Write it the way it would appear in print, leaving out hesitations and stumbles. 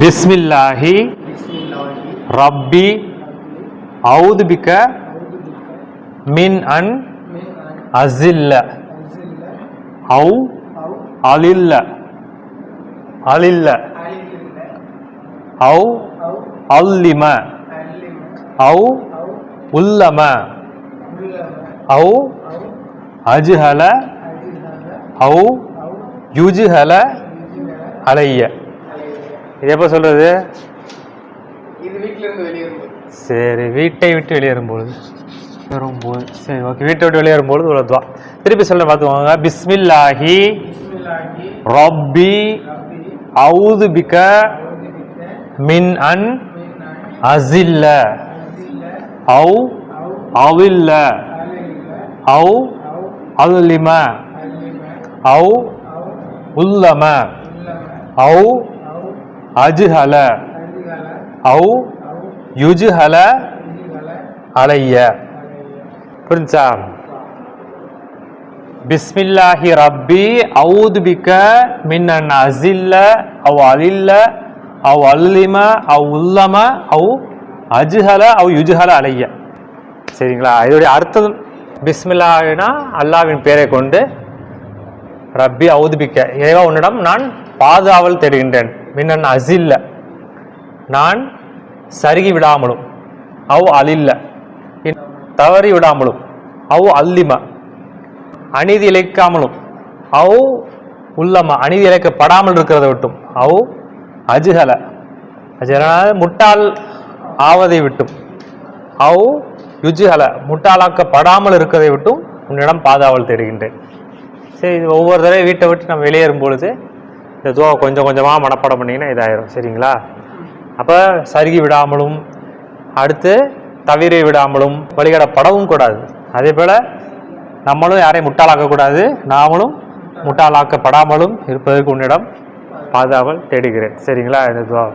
பிஸ்மில்லாஹி ரப்பி அவுது பிக்க மின் அன் அஸில்ல அவு அலில்ல அலில்ல அவு அல்லிம அவு உல்லம அவு அஜ்ஹல அவு யுஜ்ஹல அலைய. இது எப்போ சொல்றது? சரி, வீட்டை விட்டு வெளியேறும்பொழுது சரி, ஓகே. வீட்டை விட்டு வெளியேறும்பொழுது ஒரு துவா. திருப்பி சொல்ல பார்த்துக்கோங்க. பிஸ்மில்லாஹி ரப்பி அவுது பிக மின் அன் அஸில்ல அவு அவில்ல அவு அல்லிம அவு உல்லம அவு அஜ்ஹல அவு யுஜ்ஹல அலைய. புரிஞ்சா? பிஸ்மில்லாஹி ரப்பி அவுது பிக மின் அன் அஸில்ல அவ் அலில்ல அவ் அல்லிம அவ் உல்லம அவ் அஜ்ஹல அவ் யுஜ்ஹல அலைய. சரிங்களா? இதோடைய அர்த்தம் பிஸ்மில்லாஹ்னா அல்லாஹ்வின் பெயரை கொண்டு, ரப்பி அவுது பிக்க இறைவா உன்னிடம் நான் பாதுகாவல் தேடுகின்றேன், மின்னன் அஸில்ல நான் சருகி விடாமலும், அவ் அலில்ல தவறி விடாமலும், அவ் அல்லிம அநீதி இழைக்காமலும், அவ் உள்ளம அநீதி இழைக்கப்படாமல் இருக்கிறத விட்டும், அவ் அஜ்ஹல முட்டாள் ஆவதை விட்டும், அவ் யுஜ்ஹல முட்டாளாக்கப்படாமல் இருக்கிறதை விட்டும் உன்னிடம் பாதுகாவல் தேடுகின்றேன். சரி, இது ஒவ்வொரு தடவை வீட்டை விட்டு நம்ம வெளியேறும் பொழுது இந்த துவா கொஞ்சம் கொஞ்சமாக மனப்பாடம் பண்ணிங்கன்னா இதாயிரும். சரிங்களா? அப்போ சருகி விடாமலும், அடுத்து தவிர விடாமலும், வழிகடப்படவும் கூடாது. அதே போல் நம்மளும் யாரையும் முட்டாளாக்கக்கூடாது, நாமளும் முட்டாளாக்கப்படாமலும் இருப்பதற்கு உன்னிடம் பாதுகாவல் தேடுகிறேன். சரிங்களா? இந்த துவா